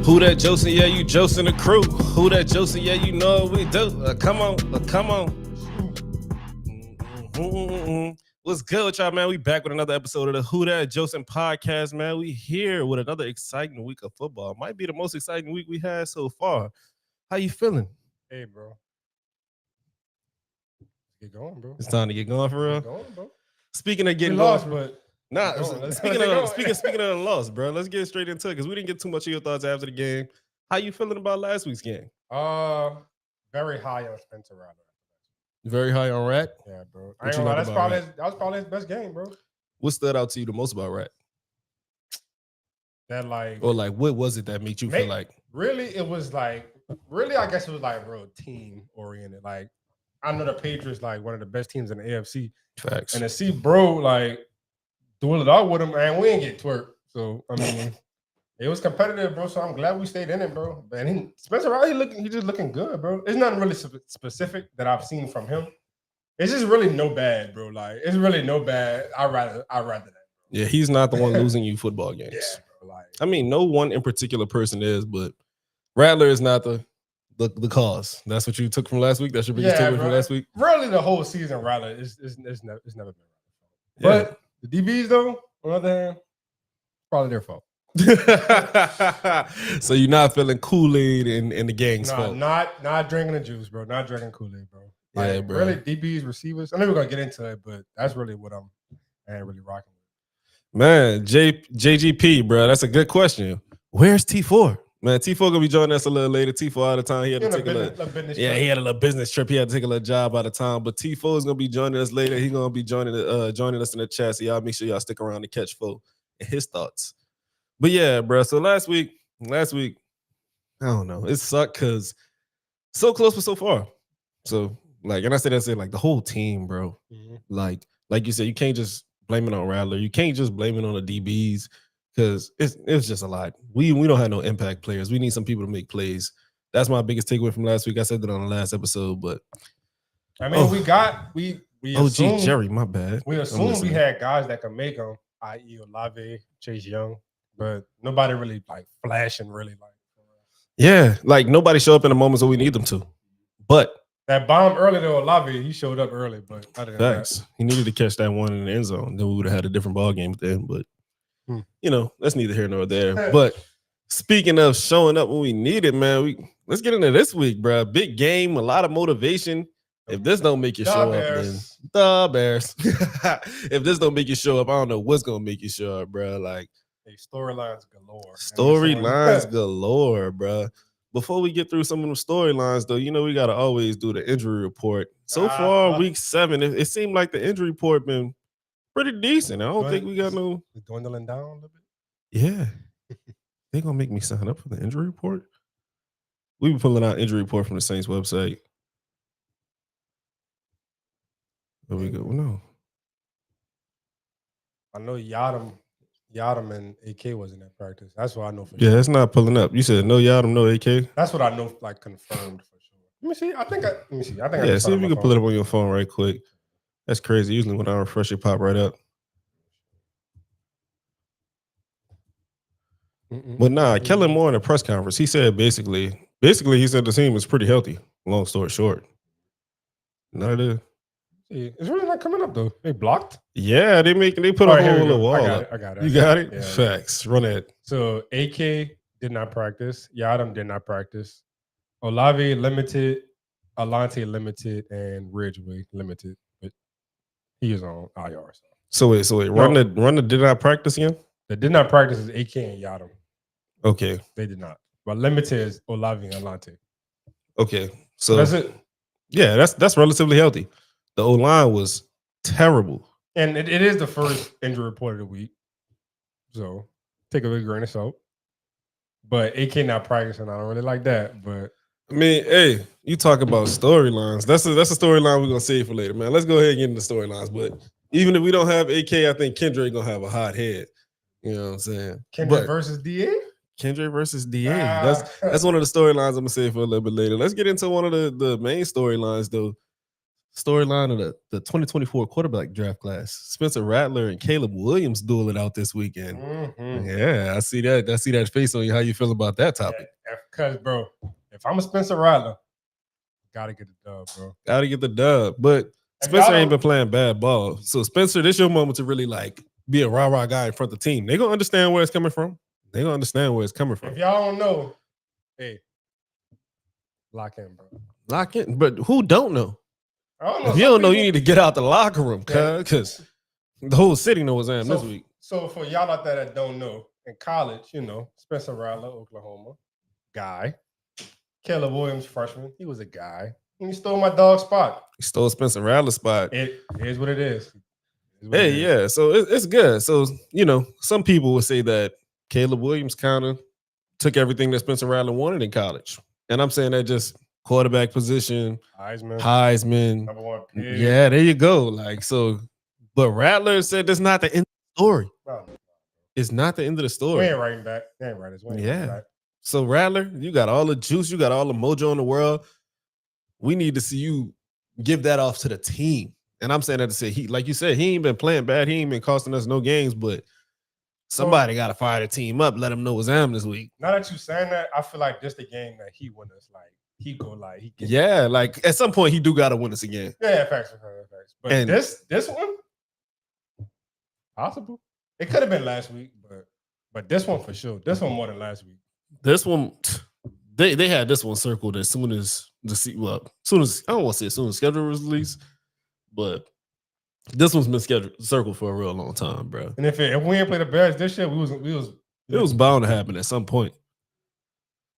Who that Joce? Yeah, you Joce and the crew. Who that Joce? Yeah, you know what we do. Come on, come on. What's good with y'all, man? We back with another episode of the Who That Joce podcast, man. We here with another exciting week of football. Might be the most exciting week we had so far. How you feeling? Hey, bro. Get going, bro. It's time to get going for real. Get going, bro. Speaking of getting we lost, going, but speaking of the loss, bro. Let's get straight into it because we didn't get too much of your thoughts after the game. How you feeling about last week's game? Very high on Spencer Rattler. Very high on Rat? Yeah, bro. I ain't gonna lie, that was probably his best game, bro. What stood out to you the most about Rat? That what was it that made you feel like? Really, I guess it was like, bro, team oriented. Like, I know the Patriots like one of the best teams in the AFC. Facts. And to see bro like duel it out with him, man, we ain't get twerked. So I mean, it was competitive, bro. So I'm glad we stayed in it, bro. And Spencer Rattler, he just looking good, bro. It's nothing really specific that I've seen from him. It's just really no bad, bro. Like, it's really no bad. I'd rather that. Bro. Yeah, he's not the one losing you football games. Yeah, bro. Like, I mean, no one in particular person is, but Rattler is not the cause. That's what you took from last week. That's your biggest takeaway from last week. Really, the whole season, Rattler is never been. But the DBs, though, on the other hand, probably their fault. So you're not feeling Kool-Aid in the gang's fault? Not drinking the juice, bro. Not drinking Kool-Aid, bro. Like, yeah, bro. Really, DBs, receivers. I know we're gonna get into it, but that's really what I ain't really rocking with. Man, JGP, bro. That's a good question. Where's T4? Man, T4 gonna be joining us a little later. T4 out of town. He had to take a little business trip. He had to take a little job out of town. But T4 is gonna be joining us later. He's gonna be joining us in the chat. So y'all make sure y'all stick around to catch Fo and his thoughts. But yeah, bro. So last week, I don't know. It sucked because so close but so far. So and I said like the whole team, bro. Mm-hmm. Like you said, you can't just blame it on Rattler. You can't just blame it on the DBs. Because it's just a lot. We don't have no impact players. We need some people to make plays. That's my biggest takeaway from last week. I said that on the last episode, but I mean, we assumed, Jerry, my bad. We assumed we had guys that could make them, i.e. Olave, Chase Young, but nobody really like flashing really like. Yeah, like nobody show up in the moments that we need them to. But that bomb early to Olave, he showed up early, but thanks. He needed to catch that one in the end zone. Then we would have had a different ball game then, but. You know, that's neither here nor there. But speaking of showing up when we need it, man, let's get into this week, bro. Big game, a lot of motivation. If this don't make you show up, then the Bears. If this don't make you show up, I don't know what's gonna make you show up, bro. Like storylines galore. Storylines galore, bro. Before we get through some of the storylines, though, you know we gotta always do the injury report. So far, week 7, it seemed like the injury report been pretty decent. I don't think we got no dwindling down a little bit. Yeah. They gonna make me sign up for the injury report. We be pulling out injury report from the Saints website. There we go. No. I know Yadam and AK wasn't at practice. That's what I know for sure. Yeah, it's not pulling up. You said no Yadam, no AK. That's what I know, like confirmed for sure. Let me see. I think see if you can pull it up on your phone right quick. That's crazy. Usually when I refresh it, pop right up. But nah, Kellen Moore in a press conference, he said basically he said the team was pretty healthy. Long story short. Not it is. It's really not coming up though. They blocked? Yeah, they put a whole little wall up. I got it. You got it? Yeah, facts. Run it. So AK did not practice. Yadam did not practice. Olave limited, Alante limited, and Ridgeway limited. But he is on IR. So wait. Runner did not practice again? They did not practice is AK and Yadam. Okay. They did not. But limited is Olave and Alante. Okay. So that's it. Yeah, that's relatively healthy. The O-line was terrible. And it is the first injury report of the week. So take a big grain of salt. But AK not practicing. I don't really like that. But I mean, hey, you talk about storylines. That's a storyline we're gonna save for later, man. Let's go ahead and get into storylines. But even if we don't have AK, I think Kendrick gonna have a hot head. You know what I'm saying? Kendrick versus DA? Kendrick versus DA. That's one of the storylines I'm gonna say for a little bit later. Let's get into one of the main storylines though. storyline of the 2024 quarterback draft class. Spencer Rattler and Caleb Williams dueling out this weekend. Mm-hmm. Yeah, I see that. I see that face on you. How you feel about that topic? Because, bro, if I'm a Spencer Rattler, gotta get the dub, bro. Gotta get the dub. But Spencer ain't been playing bad ball. So, Spencer, this your moment to really like be a rah-rah guy in front of the team. They're gonna understand where it's coming from. They're gonna understand where it's coming from. If y'all don't know, hey, lock in, bro. Lock in. But who don't know? I don't know. If you don't know, you need to get out the locker room, because the whole city knows I am this week. So for y'all out there that don't know, in college, you know, Spencer Rattler, Oklahoma, guy. Caleb Williams, freshman, he was a guy. And he stole my dog's spot. He stole Spencer Rattler's spot. It is what it is. Yeah. So it's good. So, you know, some people would say that Caleb Williams kind of took everything that Spencer Rattler wanted in college. And I'm saying that just quarterback position, Heisman. Number 1 pick. Yeah, there you go. Like, so, but Rattler said that's not the end of the story. No. It's not the end of the story. We ain't writing back. They ain't writing this. Yeah. So Rattler, you got all the juice, you got all the mojo in the world. We need to see you give that off to the team. And I'm saying that to say, he, like you said, he ain't been playing bad. He ain't been costing us no games, but somebody got to fire the team up, let them know what's happening this week. Now that you saying that, I feel like this the game that he won us. Like, he go like, he gets like at some point he do got to win us again. Yeah, facts. But this one, possible. It could have been last week, but this one for sure. This one more than last week. This one, they had this one circled as soon as I don't want to say as soon as schedule was released, but this one's been circled for a real long time, bro. And if we ain't play the Bears this year, it was bound to happen at some point.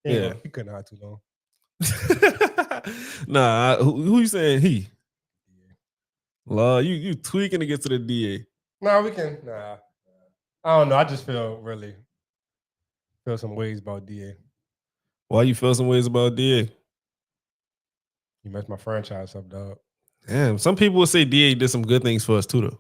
Yeah, he couldn't hide too long. Nah, who you saying he? Law, you tweaking to get to the DA. Nah, we can. Nah, I don't know. I just feel some ways about DA. Why you feel some ways about DA? You messed my franchise up, dog. Damn, some people would say DA did some good things for us too, though.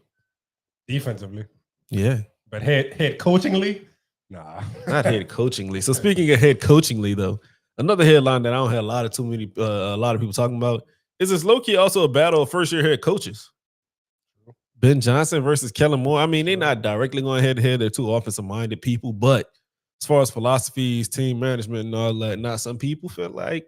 Defensively. Yeah. But head coachingly? Nah. Not head coachingly. So speaking of head coachingly, though, another headline that I don't have a lot of people talking about is this low-key also a battle of first-year head coaches. Ben Johnson versus Kellen Moore. I mean, they're not directly going head-to-head. They're two offensive-minded people, but as far as philosophies, team management, and all that, not some people feel like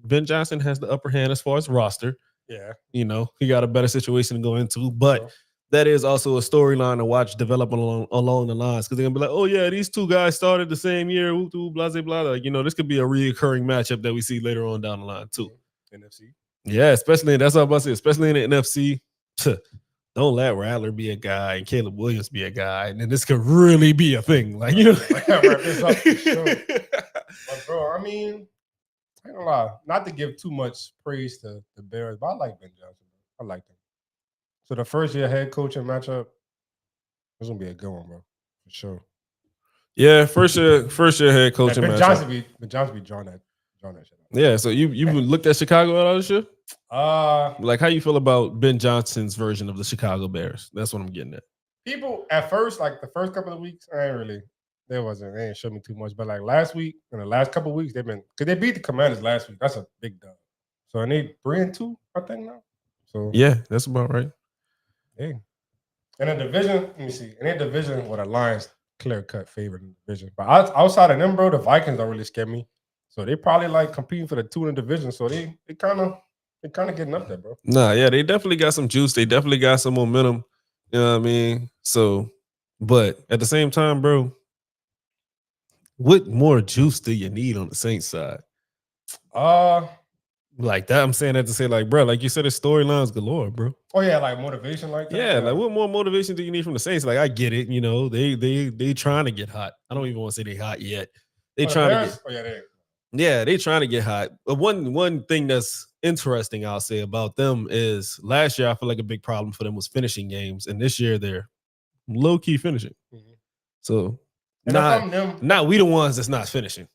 Ben Johnson has the upper hand as far as roster. Yeah. You know, he got a better situation to go into, but that is also a storyline to watch develop along the lines, because they're going to be like, oh, yeah, these two guys started the same year, blah, blah, blah. Like, you know, this could be a reoccurring matchup that we see later on down the line, too. NFC. Yeah, especially, that's what I'm about to say, especially in the NFC. Don't let Rattler be a guy and Caleb Williams be a guy, and then this could really be a thing. Like, you know, I gotta wrap this up for sure. But bro, I mean, I ain't gonna lie, not to give too much praise to the Bears, but I like Ben Johnson. I like him. So the first year head coaching matchup, it's gonna be a good one, bro, for sure. Yeah, first year head coaching matchup. Ben Johnson be drawing that shit. Yeah, so you looked at Chicago at all this year? Like, how you feel about Ben Johnson's version of the Chicago Bears? That's what I'm getting at. People at first, like the first couple of weeks, they ain't showed me too much. But like last week and the last couple of weeks, because they beat the Commanders last week. That's a big dub. So I need 3-2, I think now. So yeah, that's about right. Hey. In a division, let me see. In a division with a Lions clear-cut favorite in the division. But outside of them, bro, the Vikings don't really scare me. So they probably like competing for the 2 in the division. So they kind of getting up there, bro. Nah, yeah, they definitely got some juice. They definitely got some momentum. You know what I mean? So, but at the same time, bro, what more juice do you need on the Saints side? Like that, I'm saying that to say, like, bro, like you said, it's storylines galore, bro. Oh yeah, like motivation, like that. Yeah, like what more motivation do you need from the Saints? Like, I get it, you know, they trying to get hot. I don't even want to say they hot yet. They trying to get. They trying to get hot. But one thing that's interesting, I'll say about them is last year I feel like a big problem for them was finishing games, and this year they're low key finishing. Mm-hmm. So not we the ones that's not finishing.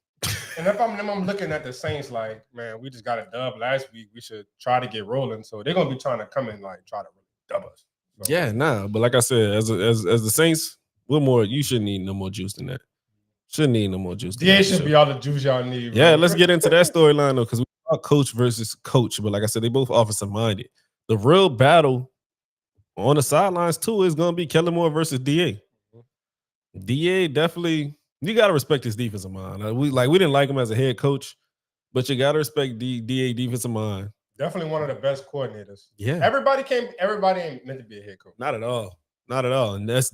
And if I'm them, I'm looking at the Saints like, man, we just got a dub last week. We should try to get rolling. So they're gonna be trying to come in like try to dub us. So. Yeah, but like I said, as the Saints, what more? You shouldn't need no more juice than that. Shouldn't need no more juice. DA should be all the juice y'all need. Yeah, let's get into that storyline though, because we are coach versus coach. But like I said, they both offensive minded. the real battle on the sidelines too is going to be Kellen Moore versus DA. DA definitely, you got to respect his defensive mind. We didn't like him as a head coach, but you got to respect DA defensive mind. Definitely one of the best coordinators. Yeah, everybody ain't meant to be a head coach. Not at all. And that's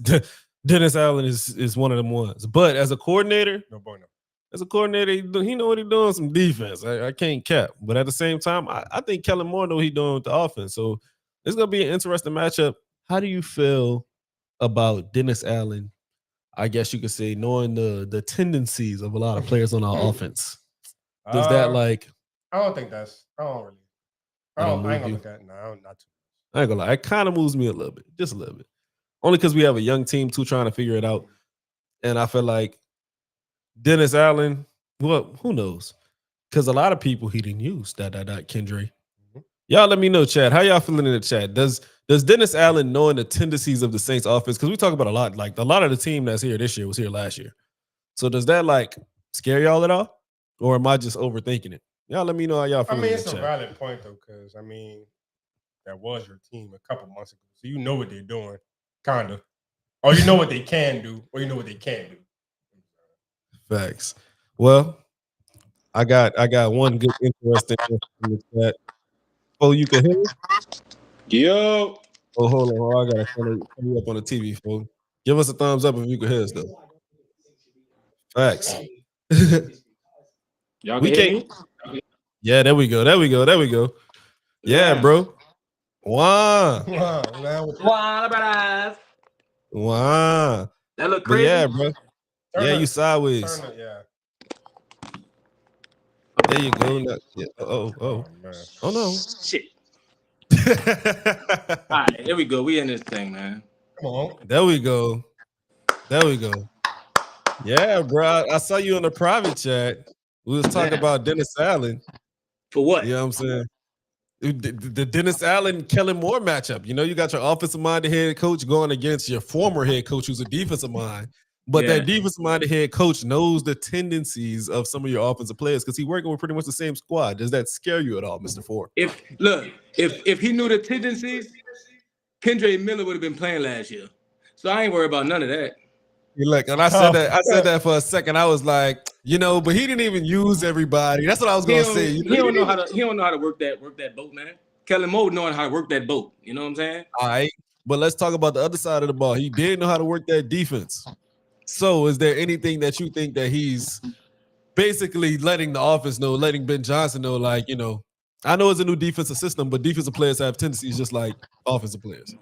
Dennis Allen is one of them ones. But as a coordinator, no boy, no. As a coordinator, he know what he's doing. Some defense. I can't cap. But at the same time, I think Kellen Moore know what he's doing with the offense. So it's gonna be an interesting matchup. How do you feel about Dennis Allen? I guess you could say knowing the tendencies of a lot of players on our offense. Does that like? I don't think that's. I ain't gonna look at it. No, not too. I ain't gonna lie. It kind of moves me a little bit, just a little bit. Only because we have a young team too, trying to figure it out. And I feel like Dennis Allen, well, who knows? Because a lot of people he didn't use. Kendra. Y'all let me know, chat. How y'all feeling in the chat? Does Dennis Allen knowing the tendencies of the Saints offense? Because we talk about a lot. Like a lot of the team that's here this year was here last year. So does that like scare y'all at all? Or am I just overthinking it? Y'all let me know how y'all feeling. I mean, it's a valid point though, because I mean, that was your team a couple months ago. So you know what they're doing, kind of. Or you know what they can do, or you know what they can't do. Facts. Well, I got one good interesting in the chat. Oh, you can hear me? Yo. Oh, hold on. I gotta turn you up on the TV, folks. Give us a thumbs up if you can hear us though. Facts. Y'all can hear me? Yeah, there we go. Yeah, bro. Wow. Wow. That look crazy. But yeah, bro. You sideways. Yeah. There you go. Yeah. Oh no. Shit. All right, here we go. We in this thing, man. Come on. There we go. Yeah, bro. I saw you in the private chat. We was talking about Dennis Allen. For what? You know what I'm saying? The Dennis Allen Kellen Moore matchup. You know, you got your offensive minded head coach going against your former head coach who's a defensive mind. But that defensive minded head coach knows the tendencies of some of your offensive players because he's working with pretty much the same squad. Does that scare you at all, Mr. Ford? If he knew the tendencies, Kendra Miller would have been playing last year. So I ain't worried about none of that. Look, and I said that for a second. I was like, you know, but he didn't even use everybody. That's what I was gonna say. He don't know how to work that boat, man. Kellen Moore knowing how to work that boat. You know what I'm saying? All right, but let's talk about the other side of the ball. He did know how to work that defense. So, is there anything that you think that he's basically letting the offense know, letting Ben Johnson know, like, you know, I know it's a new defensive system, but defensive players have tendencies just like offensive players.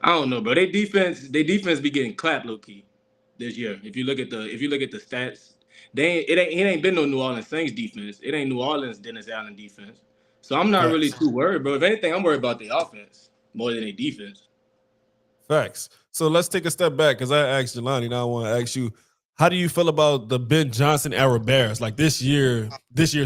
I don't know, bro. They defense be getting clapped low key this year. If you look at the stats, it ain't been no New Orleans Saints defense. It ain't New Orleans Dennis Allen defense. So I'm not really too worried, bro. If anything, I'm worried about the offense more than the defense. Facts. So let's take a step back because I asked Jelani. Now I want to ask you, how do you feel about the Ben Johnson era Bears? Like this year's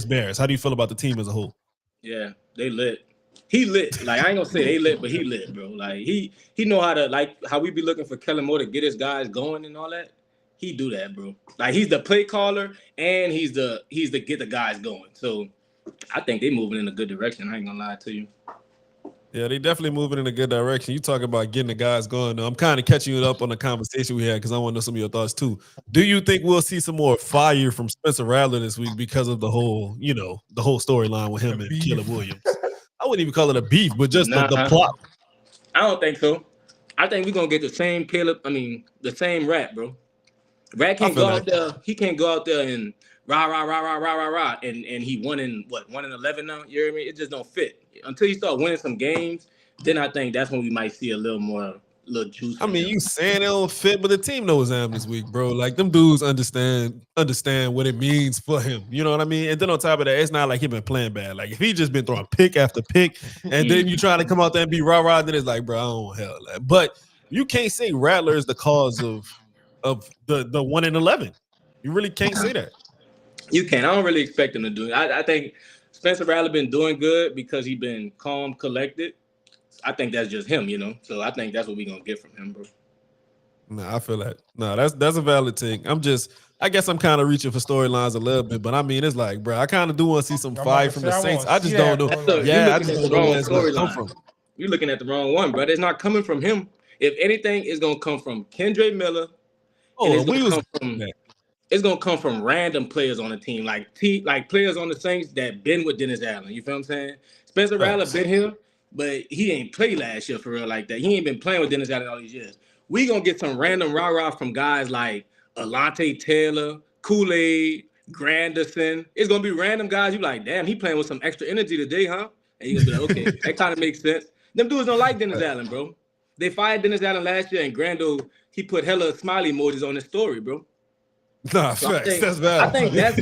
Bears. How do you feel about the team as a whole? Yeah, they lit. He lit. Like I ain't gonna say they lit, but he lit, bro. Like he know how to, like how we be looking for Kellen Moore to get his guys going and all that. He do that, bro. Like he's the play caller and he's the get the guys going. So I think they moving in a good direction. I ain't gonna lie to you. Yeah, they definitely moving in a good direction. You talk about getting the guys going. I'm kind of catching you up on the conversation we had because I want to know some of your thoughts too. Do you think we'll see some more fire from Spencer Rattler this week because of the whole storyline with him and Caleb Williams? I wouldn't even call it a beef, but just the plot. I don't think so. I think we're gonna get the same the same Rat, bro. Rat can't go out there. He can't go out there and rah, and he won in 11 now. You hear me? It just don't fit. Until you start winning some games, then I think that's when we might see a little juice. I mean, you saying it don't fit, but the team knows him this week, bro. Like them dudes understand what it means for him. You know what I mean? And then on top of that, it's not like he been playing bad. Like if he just been throwing pick after pick, and then you trying to come out there and be rah, then it's like, bro, I don't want hell that. But you can't say Rattler is the cause of the 1-11. You really can't say that. You can't. I don't really expect him to do it. I think Spencer Rattler been doing good because he been calm, collected. I think that's just him, you know. So I think that's what we're gonna get from him, bro. Nah, I feel that. No, that's a valid thing. I guess I'm kind of reaching for storylines a little bit, but I mean, it's like, bro, I kind of do want to see some fire from the Saints. I just don't know. I just don't know where it's gonna come from. You're looking at the wrong one, brother. It's not coming from him. If anything, it's gonna come from Kendra Miller. It's gonna come from random players on the team, like players on the Saints that been with Dennis Allen. You feel what I'm saying? Spencer Rattler been here, but he ain't played last year for real like that. He ain't been playing with Dennis Allen all these years. We gonna get some random rah-rah from guys like Alante Taylor, Kool-Aid, Granderson. It's gonna be random guys. You like, damn, he playing with some extra energy today, huh? And you gonna be like, okay, that kind of makes sense. Them dudes don't like Dennis Allen, bro. They fired Dennis Allen last year, and Grando, he put hella smiley emojis on his story, bro. Nah, so that's valid. I think that's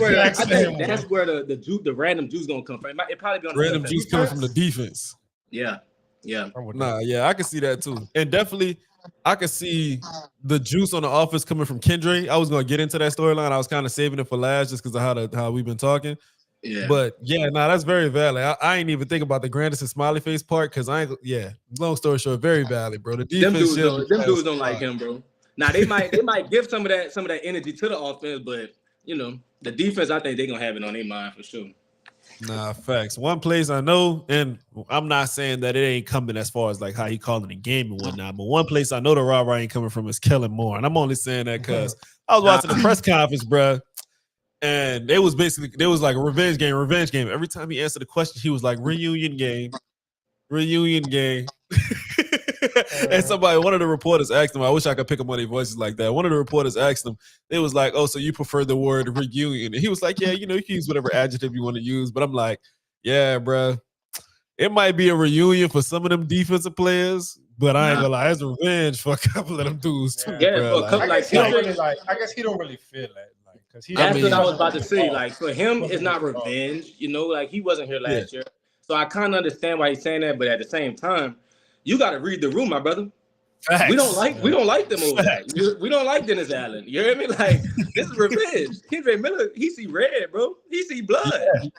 where the random juice gonna come from. It probably be on random juice coming from the defense. Yeah. Nah, yeah, I can see that too, and definitely I can see the juice on the offense coming from Kendra. I was gonna get into that storyline. I was kind of saving it for last just because of how we've been talking. Yeah, but yeah, that's very valid. I ain't even think about the Granderson smiley face part because long story short, very valid, bro. The defense, them dudes don't like him, bro. Now they might give some of that energy to the offense, but the defense, I think they're gonna have it on their mind for sure. Nah, facts. One place I know, and I'm not saying that it ain't coming as far as like how he calling the game and whatnot, but one place I know the rah-rah ain't coming from is Kellen Moore, and I'm only saying that because I was watching the press conference, bro, and there was like a revenge game. Every time he answered the question, he was like reunion game. And one of the reporters asked him, I wish I could pick up one of their voices like that. One of the reporters asked him, it was like, oh, so you prefer the word reunion? And he was like, yeah, you can use whatever adjective you want to use. But I'm like, yeah, bro, it might be a reunion for some of them defensive players, but I ain't gonna lie, it's revenge for a couple of them dudes too. Yeah, bro. I guess he don't really feel that. That's what I was about to say. Like for him, it's not revenge. Like he wasn't here last year. So I kind of understand why he's saying that, but at the same time, you got to read the room, my brother. Facts. We don't like them over there. We don't like Dennis Allen. You hear me? Like this is revenge. Kendra Miller, he see red, bro. He see blood. Yeah.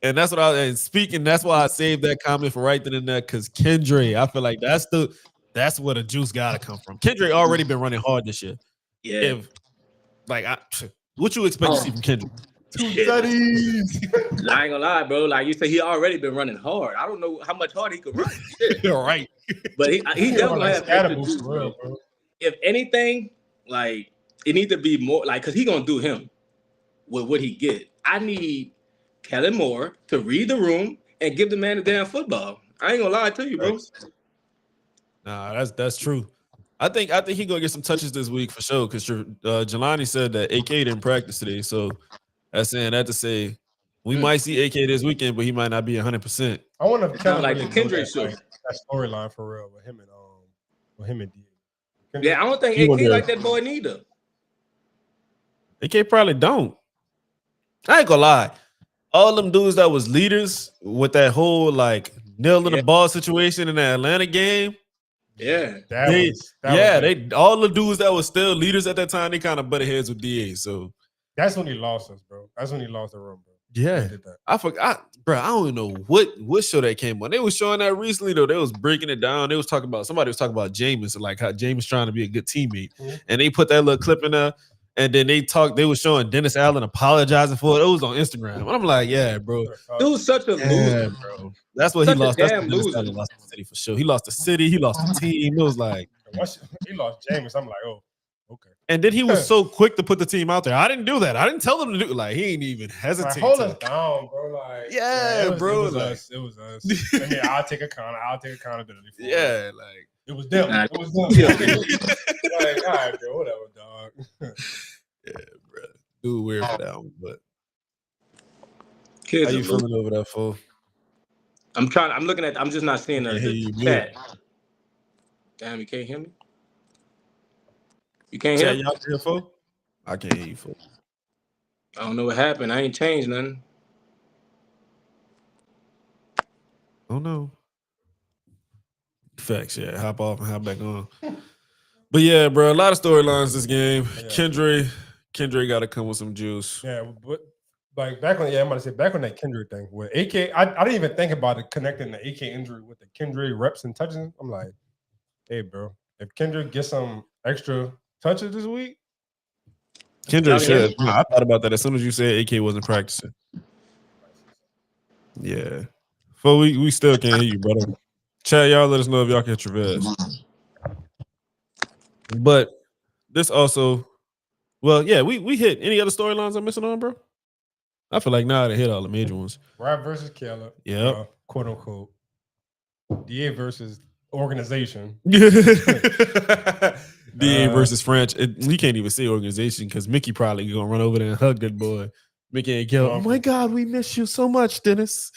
And that's what that's why I saved that comment for right then and there, because Kendra, I feel like that's where the juice gotta come from. Kendra already been running hard this year. Yeah. What you expect to see from Kendra? Studies. I ain't gonna lie, bro. Like you said, he already been running hard. I don't know how much harder he could run. You're right. But he definitely has extra juice, bro. If anything, like it needs to be more like because he gonna do him with what he get. I need Kellen Moore to read the room and give the man the damn football. I ain't gonna lie to you, bro. Nah, that's true. I think he gonna get some touches this week for sure. Because Jelani said that AK didn't practice today, so that's saying that to say we might see AK this weekend, but he might not be 100%. I want to kind of like the Kendrick show. That storyline for real with him and D. Yeah, I don't think AK like that boy neither. AK probably don't. I ain't gonna lie. All them dudes that was leaders with that whole like nailing the ball situation in the Atlanta game. Yeah, they all the dudes that was still leaders at that time, they kind of butted heads with DA. So that's when he lost us, bro. That's when he lost the room, bro. Yeah, I forgot, bro. I don't know what show that came on. They was showing that recently though. They was breaking it down. They was talking about somebody was talking about Jameis and like how Jameis trying to be a good teammate, and they put that little clip in there. And then they was showing Dennis Allen apologizing for it. It was on Instagram. And I'm like, yeah, bro. Dude's such a loser, bro. That's what he lost. That's what Dennis Allen lost the city for sure. He lost the city. He lost the team. It was like he lost Jameis. I'm like, oh, okay. And then he was so quick to put the team out there. I didn't do that. I didn't tell him to do it. Like he ain't even hesitate. Like, hold us down, bro. Like, bro. It was us. It was us. I mean, I'll take accountability for it. Yeah, like it was them. It was them. Like, all right, bro, whatever, dog. Yeah, bro. Dude, weird for that one, but kids, how you feeling over that, fool? I'm looking at. I'm just not seeing the chat. Damn, you can't hear me. You can't hear me, y'all hear, fool? I can't hear you, fool. I don't know what happened. I ain't changed nothing. Oh no. Facts, yeah. Hop off and hop back on. But yeah, bro, a lot of storylines this game. Yeah. Kendra got to come with some juice. Yeah, but like back on that Kendra thing with AK, I didn't even think about it connecting the AK injury with the Kendra reps and touches. I'm like, hey, bro, if Kendra gets some extra touches this week, Kendra should. I thought about that as soon as you said AK wasn't practicing. Yeah, but we still can't hear you, brother. Chad, y'all let us know if y'all catch Trevez. But this also, well, yeah, we hit any other storylines I'm missing on, bro? I feel like now they hit all the major ones. Rap versus Caleb. Yeah. Quote unquote. DA versus organization. DA versus French. We can't even say organization because Mickey probably gonna run over there and hug that boy. Mickey and Caleb. Oh my God, we miss you so much, Dennis.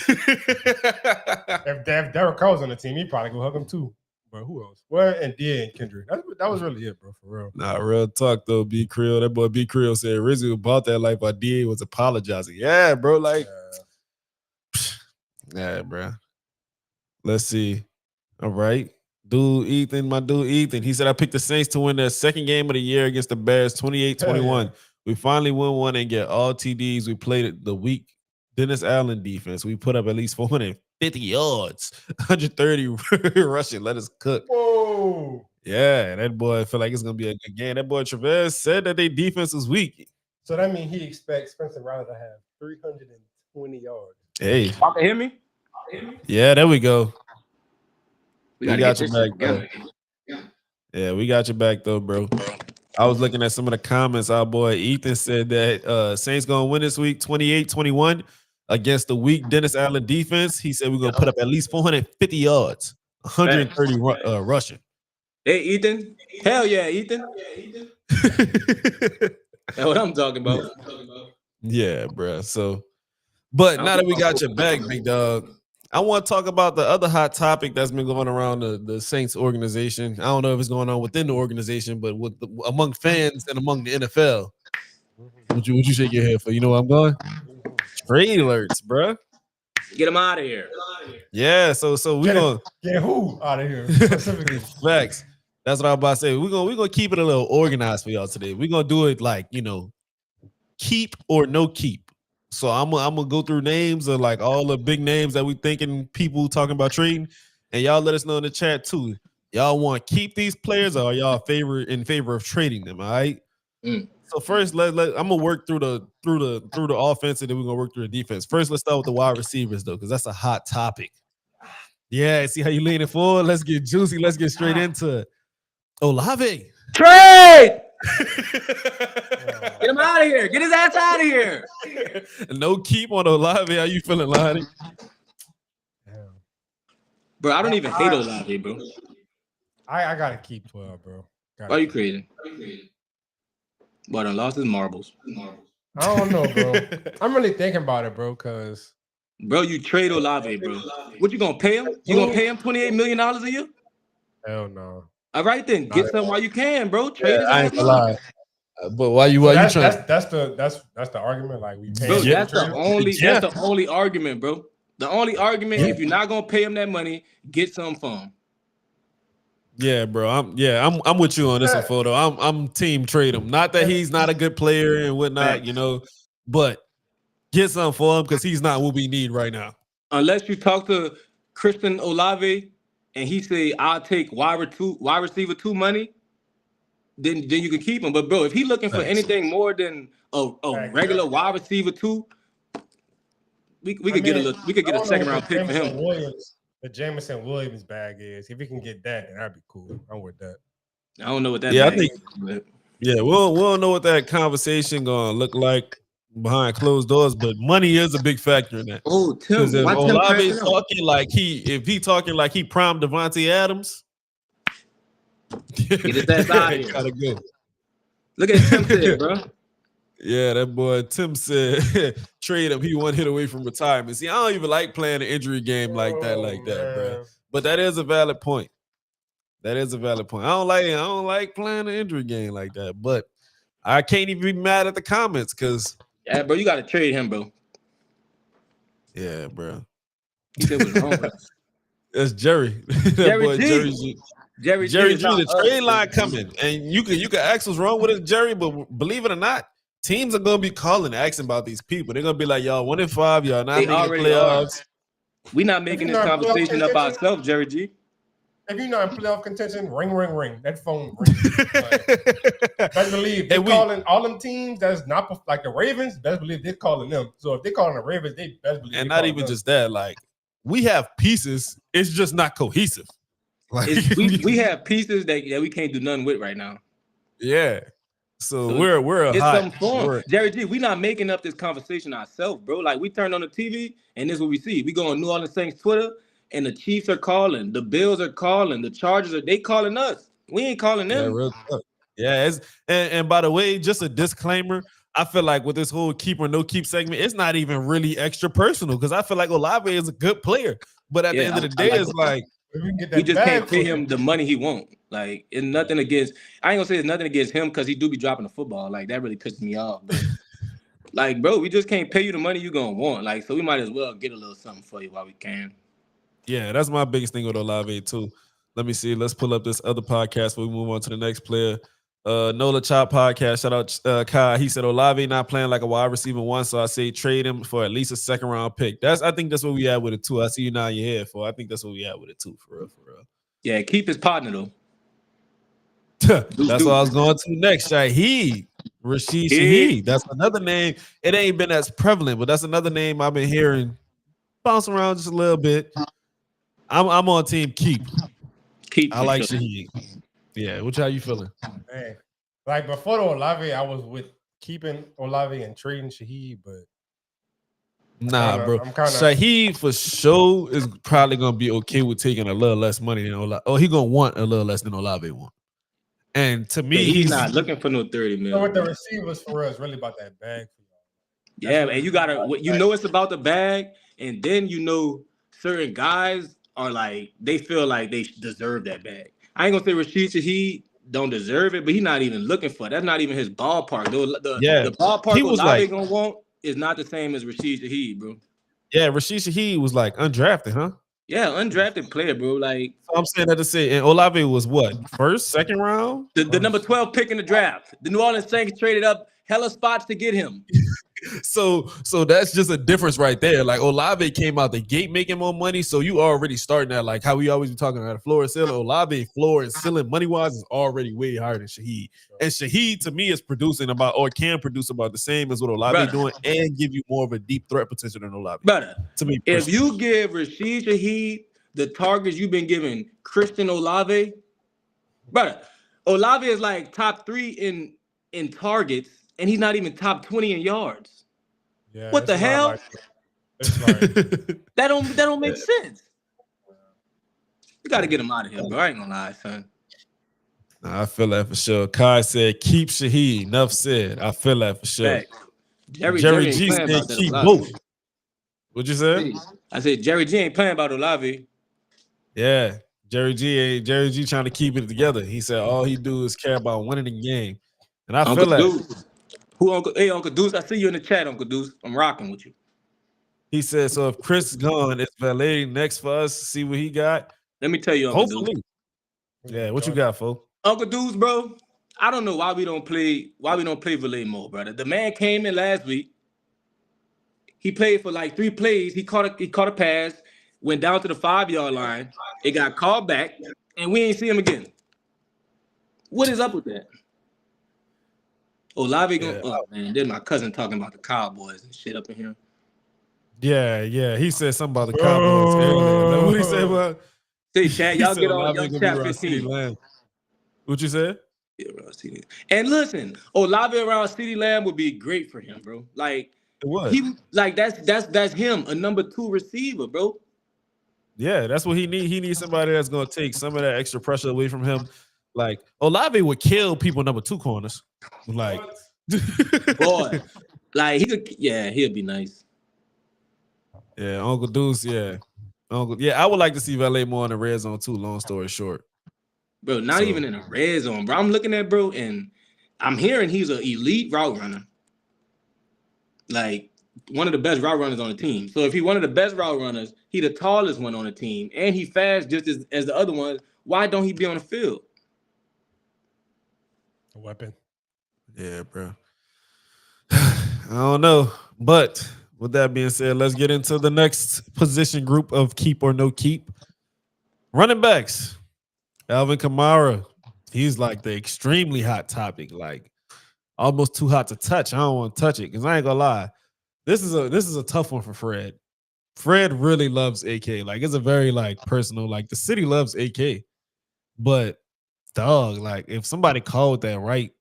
If Derek Carr was on the team, he'd probably go hug him too. But who else? Well, and DA and Kendrick. That was really it, bro, for real. Nah, real talk though, B Creel. That boy B Creel said Rizzo bought that life while DA was apologizing. Yeah, bro. Like, yeah, bro. Let's see. All right. My dude Ethan. He said I picked the Saints to win their second game of the year against the Bears, 28-21. Yeah. We finally won one and get all TDs. We played the weak Dennis Allen defense. We put up at least 450 yards, 130 rushing. Let us cook. Whoa. Yeah, that boy feel like it's gonna be a good game. That boy Trevez said that their defense was weak. So that means he expects Spencer Rattler to have 320 yards. Hey, y'all can hear me? Yeah, there we go. We got your back, bro. Yeah, we got your back though, bro. I was looking at some of the comments. Our boy Ethan said that Saints gonna win this week 28-21 against the weak Dennis Allen defense. He said we're gonna put up at least 450 yards, 130 rushing. Hey, Ethan. Hell yeah, Ethan. That's what I'm talking about. Yeah, bro. So, but now that we got your back, big dog, I want to talk about the other hot topic that's been going around the Saints organization. I don't know if it's going on within the organization, but among fans and among the NFL. What you shake your head for? You know where I'm going? Trade alerts, bro. Get him out of here. Yeah, so we're gonna get who out of here specifically. Facts. That's what I was about to say. We're gonna keep it a little organized for y'all today. We're gonna do it like, keep or no keep. So I'm gonna go through names of like all the big names that we thinking people talking about trading, and y'all let us know in the chat too. Y'all want to keep these players, or are y'all in favor of trading them? All right. So first, I'm gonna work through the offense, and then we're gonna work through the defense. First, let's start with the wide receivers though, because that's a hot topic. Yeah, see how you leaning forward? Let's get juicy. Let's get straight into it. Olave. Trade! Get him out of here. Get his ass out of here. No keep on Olave. How you feeling, Lonnie? Bro, I don't even hate Olave, bro. I gotta keep 12, bro. Why are you crazy? But I lost his marbles. I don't know, bro. I'm really thinking about it, bro, because bro, you trade Olave, bro. What you gonna pay him? You gonna pay him $28 million a year? Hell no. All right, then get some while you can, bro. Trade his I ain't gonna lie. But why you trying? That's the argument. Like we pay. Bro, that's the only argument, bro. The only argument, if you're not gonna pay him that money, get some for him. Yeah, bro. I'm with you on this one, photo. I'm team trade him. Not that he's not a good player and whatnot, but get some for him because he's not what we need right now. Unless you talk to Christian Olave and he say, I'll take wide receiver 2 money, then you can keep him. But bro, if he's looking for anything more than a regular wide receiver 2, we could get a second round pick for him. The Jameson Williams bag is. If we can get that, then that'd be cool. I'm with that. I don't know what that. Yeah, I think. Yeah, we'll know what that conversation gonna look like behind closed doors, but money is a big factor in that. Oh, Tim, if Olave's talking like he primed Devontae Adams, get his ass out of here. Gotta go. Look at Tim said, bro. Yeah, that boy Tim said trade him. He 1 hit away from retirement. See, I don't even like playing an injury game like that, bro. But that is a valid point. I don't like playing an injury game like that. But I can't even be mad at the comments because bro, you gotta trade him, bro. Yeah, bro. He said it was wrong. That's Jerry. Jerry G. Jerry G. The trade line coming, and you can ask what's wrong with it, Jerry. But believe it or not, teams are gonna be calling, asking about these people. They're gonna be like, y'all 1-5, y'all not making playoffs. We're not making this conversation up ourselves, Jerry G. If you're not in playoff contention, ring. That phone ring. Best believe they're calling all them teams that's not like the Ravens. Best believe they're calling them. So if they're calling the Ravens, they best believe. And not even just that, like we have pieces. It's just not cohesive. Like we have pieces that we can't do nothing with right now. Yeah. So we're it's hot. some form. Jerry G, we not making up this conversation ourselves, bro. Like we turned on the TV and this is what we see. We go on New Orleans Saints Twitter and the Chiefs are calling, the Bills are calling, the Chargers they calling us. We ain't calling them. Yeah, real tough. Yeah, and by the way, just a disclaimer. I feel like with this whole keep or no keep segment, it's not even really extra personal because I feel like Olave is a good player, but at the end of the day, it's like we just can't pay him the money he wants. Like it's nothing against. I ain't gonna say it's nothing against him because he do be dropping the football. Like that really pisses me off. But like, bro, we just can't pay you the money you gonna want. Like, so we might as well get a little something for you while we can. Yeah, that's my biggest thing with Olave too. Let me see. Let's pull up this other podcast before we move on to the next player. Nola Chop podcast. Shout out Kai. He said Olave not playing like a wide receiver one, so I say trade him for at least a second round pick. I think that's what we had with it too. I see you now your head for. I think that's what we had with it too, for real. Yeah, keep his partner though. That's what I was going to next. Rashid Shaheed. That's another name. It ain't been as prevalent, but that's another name I've been hearing bounce around just a little bit. I'm on team keep. I like Shaheed. Yeah, how you feeling? Man, like before the Olave, I was with keeping Olave and trading Shaheed, but bro. Shaheed for sure is probably gonna be okay with taking a little less money than Olave. Oh, he gonna want a little less than Olave want. And to me, he's not looking for no 30 million. So with the receivers for us, really about that bag for y'all. Yeah, man, you gotta. It's about the bag, and then certain guys are like they feel like they deserve that bag. I ain't gonna say Rashid Shaheed don't deserve it, but he's not even looking for it. That's not even his ballpark. The ballpark he was Olave gonna want is not the same as Rashid Shaheed, bro. Yeah, Rashid Shaheed was like undrafted, huh? Yeah, undrafted player, bro. Like I'm saying that to say, and Olave was what, first, second round? The number 12 pick in the draft. The New Orleans Saints traded up hella spots to get him. So that's just a difference right there. Like Olave came out the gate making more money, so you already starting at like how we always be talking about the floor and ceiling. Olave floor and ceiling money wise is already way higher than Shaheed. And Shaheed to me is producing about or can produce about the same as what Olave doing and give you more of a deep threat potential than Olave. Brother, to me, if you give Rashid Shaheed the targets you've been giving Christian Olave, brother, Olave is like top 3 in targets. And he's not even top 20 in yards. Yeah, what the hell? Like that don't make sense. You got to get him out of here, bro. I ain't gonna lie, son. I feel that for sure. Kai said, keep Shaheed. Enough said. I feel that for sure. Right. Jerry G said, keep both. What'd you say? I said, Jerry G ain't playing about Olave. Yeah. Jerry G trying to keep it together. He said, all he do is care about winning the game. And I feel that. Uncle Deuce, I see you in the chat, Uncle Deuce. I'm rocking with you. He said, so if Chris is gone, it's Valet next for us to see what he got. Let me tell you, Uncle Deuce. Yeah, what you got, folks? Uncle Deuce, bro. I don't know why we don't play Valet more, brother. The man came in last week. He played for like 3 plays. He caught a pass, went down to the 5-yard line. It got called back, and we ain't see him again. What is up with that? Olave oh man, then my cousin talking about the Cowboys and shit up in here. Yeah. He said something about the Cowboys earlier. What he say about? Say, chat, y'all get on y'all chat 15. What you said? Yeah, around CD. And listen, Olave around CeeDee Lamb would be great for him, bro. Like that's him, a number 2 receiver, bro. Yeah, that's what he need. He needs somebody that's gonna take some of that extra pressure away from him. Like Olave would kill people number 2 corners. Like boy, like he'll be nice. Yeah, Uncle Deuce, yeah. I would like to see Valet more in the red zone too, long story short. Bro, not even in the red zone, bro. I'm looking at bro, and I'm hearing he's an elite route runner. Like one of the best route runners on the team. So if he's one of the best route runners, he the tallest one on the team, and he fast just as the other ones. Why don't he be on the field? A weapon. Yeah, bro. I don't know. But with that being said, let's get into the next position group of keep or no keep. Running backs. Alvin Kamara. He's like the extremely hot topic. Like almost too hot to touch. I don't want to touch it because I ain't gonna lie. This is a tough one for Fred. Fred really loves AK. Like it's a very like personal. Like the city loves AK, but dog, like if somebody called with that right,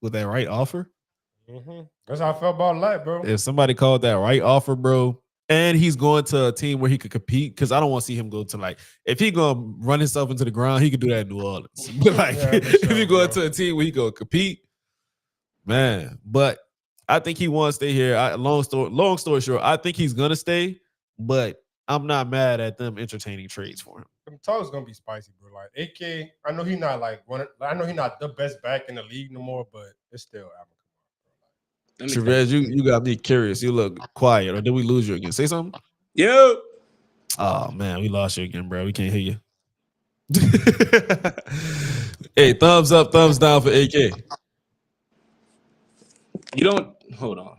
with that right offer. That's how I felt about life, bro. If somebody called that right offer, bro, and he's going to a team where he could compete, because I don't want to see him go to like if he gonna run himself into the ground, he could do that in New Orleans. But like if he go to a team where he go compete, man. But I think he wants to stay here. Long story short, I think he's gonna stay, but I'm not mad at them entertaining trades for him. The talk is gonna be spicy, bro. Like AK, I know he's not like I know he's not the best back in the league no more, but it's still Trevez, you got me curious. You look quiet, or did we lose you again? Say something. Yo. Oh man, we lost you again, bro. We can't hear you. Hey, thumbs up, thumbs down for AK. You don't hold on.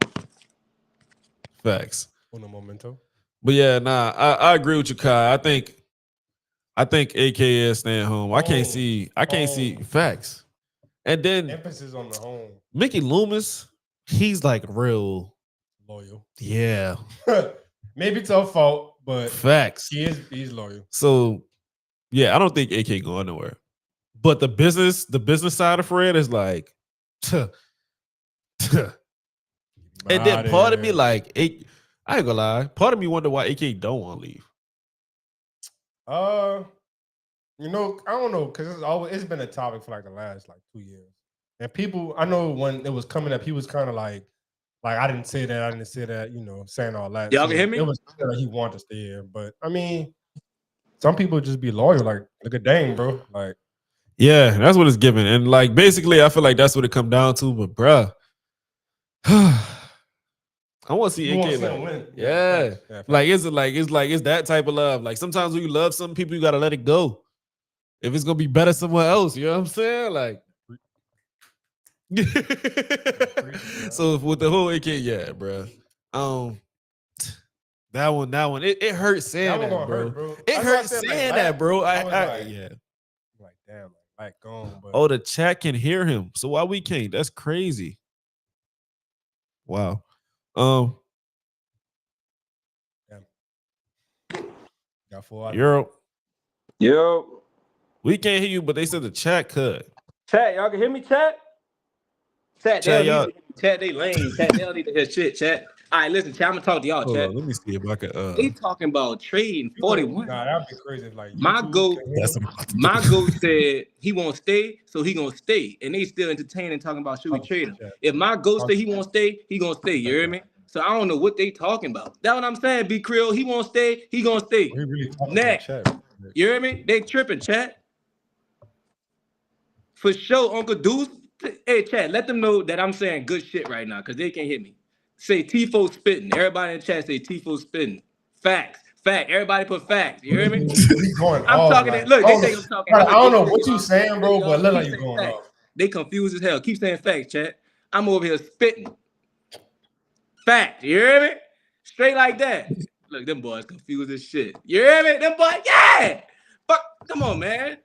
Facts. Uno momento. But yeah, I agree with you, Kai. I think AK is staying home. I can't see facts. And then emphasis on the home. Mickey Loomis, he's like real loyal. Yeah. Maybe to a fault, but facts. He's loyal. So yeah, I don't think AK going nowhere. But the business side of Fred is like, and then part of me like, I ain't gonna lie, part of me wonder why AK don't want to leave. I don't know, because it's been a topic for like the last 2 years, and people, I know when it was coming up, he was kind of like I didn't say that, saying all that. Y'all can hear me? It was like he wanted to stay here, but I mean, some people just be loyal. Like, look at Dame, bro. Like, yeah, that's what it's given, and like basically, I feel like that's what it come down to. But bruh, I want to see AK win. Yeah. Like it's that type of love. Like sometimes when you love some people, you gotta let it go. If it's gonna be better somewhere else, you know what I'm saying? Like, so with the whole AK, yeah, bro. That one, it hurts saying that, bro. It hurts saying that, bro. Yeah. Like, damn, like gone. But oh, the chat can hear him. So why we can't? That's crazy. Wow. Got 4 Yo. We can't hear you, but they said the chat could. Chat, y'all can hear me, chat? Chat, they lame. Chat, they don't need to hear shit, chat. All right, listen, chat, I'm gonna talk to y'all, chat. Let me see if I can. They talking about trading 41. Nah, that'd be crazy. Like my goat said he won't stay, so he gonna stay, and they still entertaining talking about should we trade him. If my goat say he won't stay, he gonna stay. You hear me? So I don't know what they talking about. That's what I'm saying. B Creole, he won't stay, he gonna stay. Next, you hear me? They tripping, chat. For sure, Uncle Deuce. Hey, chat, let them know that I'm saying good shit right now, because they can't hit me. Say Tifo spitting. Everybody in the chat say Tifo spitting. Facts. Fact. Everybody put facts. You hear me? I'm talking. Look, they think I'm talking. I don't know what you saying, bro, but look like you going off. They confused as hell. Keep saying facts, chat. I'm over here spitting. Fact. You hear me? Straight like that. Look, them boys confused as shit. You hear me? Them boys, yeah. Fuck. Come on, man.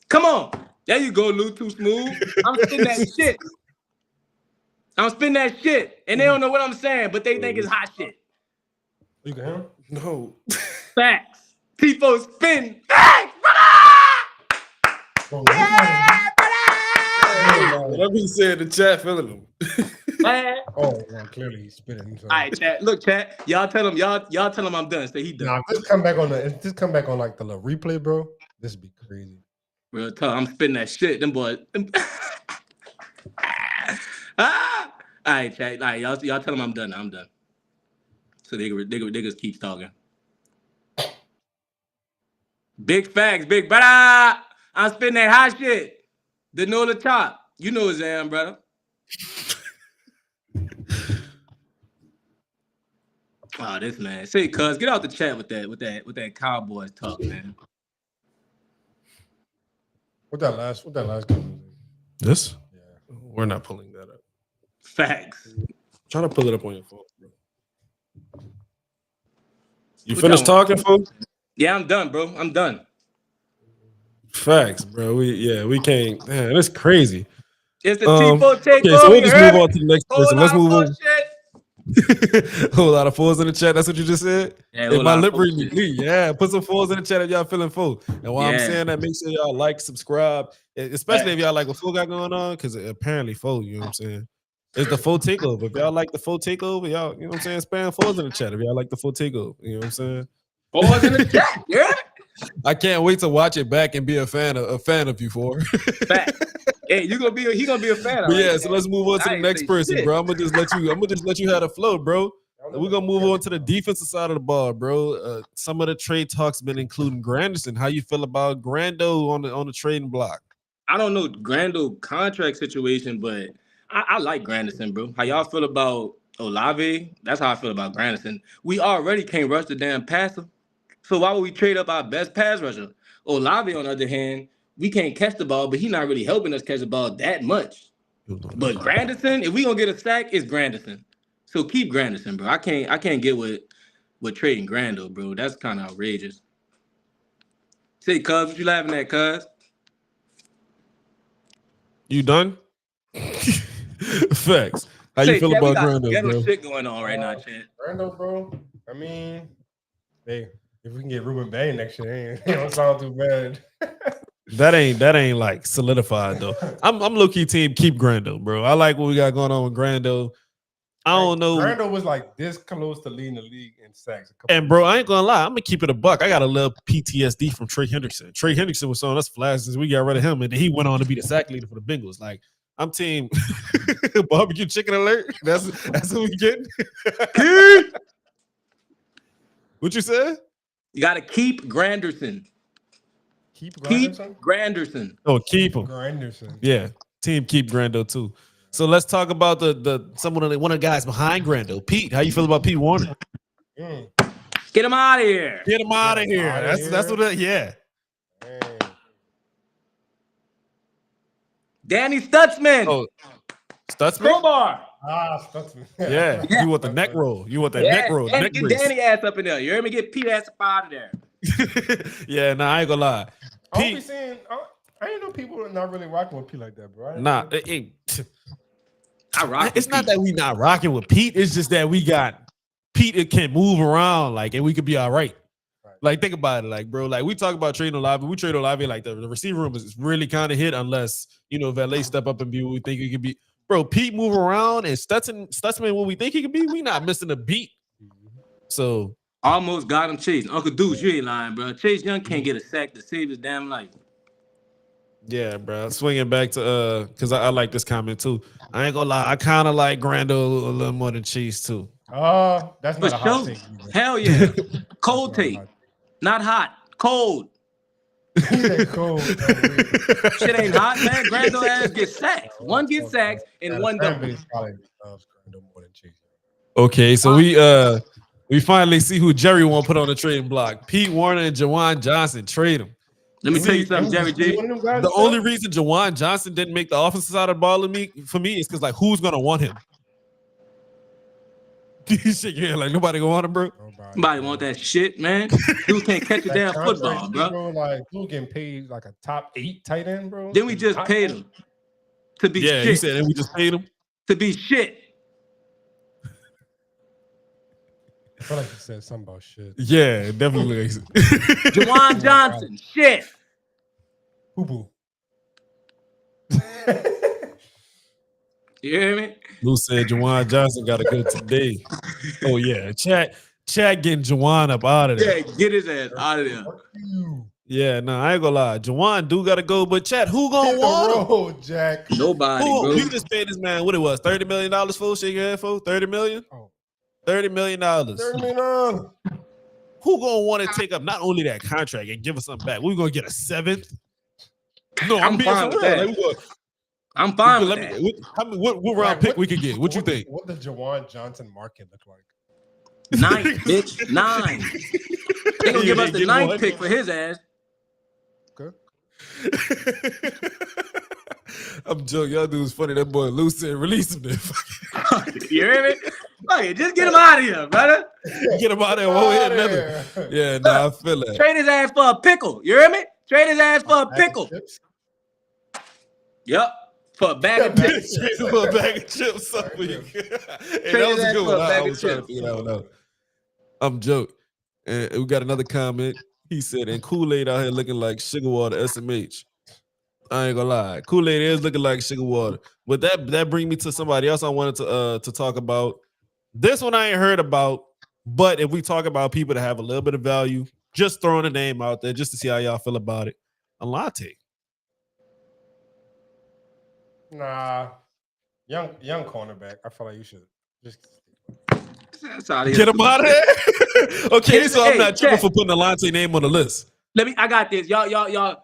Come on. There you go, Lou. Too smooth. I'm spitting that shit. I'm spitting that shit, and they don't know what I'm saying, but they think it's hot shit. You can hear him? No. Facts. Tifo spin. Facts, brother! Yeah, brother! Let me say in the chat, feeling them. Oh, well, clearly he's spitting. So. All right, chat. Look, chat. Y'all tell him I'm done. Say he done. Nah, just come back on like the little replay, bro. This would be crazy. Real talk. I'm spitting that shit. Them boys. All right, chat. All right, y'all tell them I'm done. I'm done. So they just keep talking. Big facts, big brother. I'm spitting that hot shit. The know the top. You know his ass, brother. Oh, this man. Say, cuz, get out the chat with that Cowboys talk, man. What that last game? This? Yeah. We're not pulling that up. Facts. Try to pull it up on your phone, bro. You finished talking, folks? Yeah, I'm done, bro. I'm done. Facts, bro. We can't. Man, that's crazy. It's the Tifo takeover. Okay, so we'll just move on to the next person. Let's move on. Whole lot of fours in the chat. That's what you just said. Yeah, If my lip reading me, yeah, put some fours in the chat if y'all feeling full. And while I'm saying that, make sure y'all like, subscribe, especially if y'all like what Full got going on, because apparently Full, you know what I'm saying? It's the full takeover. If y'all like the full takeover, y'all, you know what I'm saying? Spam fours in the chat if y'all like the full takeover. You know what I'm saying? Fours in the chat, yeah. I can't wait to watch it back and be a fan of you for. Hey, he gonna be a fan of it. So let's move on to the next person, shit. Bro. I'm gonna just let you have the flow, bro. We're gonna move on to the defensive side of the ball, bro. Some of the trade talks been including Granderson. How you feel about Grando on the trading block? I don't know Grando contract situation, but I like Granderson, bro. How y'all feel about Olave? That's how I feel about Granderson. We already can't rush the damn passer. So why would we trade up our best pass rusher? Olave, on the other hand, we can't catch the ball, but he's not really helping us catch the ball that much. But Granderson, if we gonna get a sack, it's Granderson. So keep Granderson, bro. I can't get with trading Grando, bro. That's kind of outrageous. Say, cuz, what you laughing at, cuz? You done? Facts. How you feel about Grando, bro? Shit going on right now, Chad. Grando, bro. I mean, hey. If we can get Ruben Bay next year, it don't sound too bad. That ain't like solidified though. I'm low key team keep Grando, bro. I like what we got going on with Grando. I don't know. Grando was like this close to leading the league in sacks. And bro, I ain't gonna lie, I'm gonna keep it a buck. I got a little PTSD from Trey Hendrickson. Trey Hendrickson was on us flash since we got rid of him, and then he went on to be the sack leader for the Bengals. Like, I'm team barbecue chicken alert. That's what we getting. What you said? You got to keep Granderson. Keep Granderson? Oh, keep him. Granderson. Yeah, team keep Grando too. So let's talk about one of the guys behind Grando. Pete, how you feel about Pete Warner? Get him out of here. Get him out of here. That's what. Yeah. Danny Stutzman. Oh, Stutzman. Crowbar. Stutzman. Yeah. You want the neck roll. You want that neck roll. Get Danny ass up in there. You heard me? Get Pete ass up out of there. Yeah, nah, I ain't gonna lie. Pete, I ain't know people are not really rocking with Pete like that, bro. It's not that we not rocking with Pete. It's just that we got Pete. It can move around, like, and we could be all right. Like, think about it, like, bro. Like, we talk about trading Olave. We trade Olave, like the receiver room is really kind of hit unless Valet step up and be what we think he could be. Bro, Pete move around and Stutzman what we think he could be. We not missing a beat. So almost got him chasing. Uncle Deuce, you ain't lying, bro. Chase Young can't get a sack to save his damn life. Yeah, bro. Swinging back to because I like this comment too. I ain't gonna lie, I kind of like Grando a little more than Chase too. That's not a hot take. Hell yeah, cold take, not hot, cold. Cold. Shit ain't hot, man. Grando ass gets sacks. One gets sacks and one don't. Okay, so we finally see who Jerry want to put on the trading block. Pete Warner and Jawan Johnson, trade him. Let me tell you something, Jerry G. The only reason Jawan Johnson didn't make the offensive side of the ball for me is because, like, who's gonna want him? Shit, yeah, like nobody gonna want him, bro. Nobody want that shit, man. Dude can't catch a damn football, bro. Like, dude getting paid like a top 8 tight end, bro. Then we just paid him to be shit. Yeah, you said then we just paid him to be shit. I feel like you said something about shit. Yeah, definitely. Jawan Johnson, shit. Boo-boo. You hear me? Lou said Jawan Johnson got to go today. Oh, yeah. Chad getting Jawan up out of there. Yeah, get his ass out of there. Yeah, no, I ain't gonna lie. Jawan do got to go, but Chad, who gonna want him? Jack. Nobody, bro. We just paid this man what it was, $30 million for? Shake your head for? $30 million? Oh. $30 million. $30 million. Who gonna want to take up not only that contract and give us something back? We're gonna get a 7th. No, I'm being fine with that. Like, I'm fine with that. What round pick we could get? What you think? What does Jawan Johnson market look like? 9, bitch. 9. They gonna give us the 9th pick for his ass. Okay. I'm joking. Y'all dudes funny. That boy Lou said release him there. You hear me? Like, just get him out of here, brother. Get him out of there. Won't hit nothing. Yeah, nah, I feel that. Trade his ass for a pickle. You hear me? Trade his ass for a pickle. Yep. For a bag of chips. For a bag of chips. Hey, that was a good one. I was trying to figure that one out. I'm joking. And we got another comment. He said, and Kool-Aid out here looking like sugar water SMH. I ain't gonna lie. Kool-Aid is looking like sugar water. But that brings me to somebody else I wanted to talk about. This one I ain't heard about, but if we talk about people that have a little bit of value, just throwing a name out there just to see how y'all feel about it. Alante. Nah. Young cornerback. I feel like you should just get him out of there. Okay, so I'm not tripping for putting Alante name on the list. I got this. Y'all,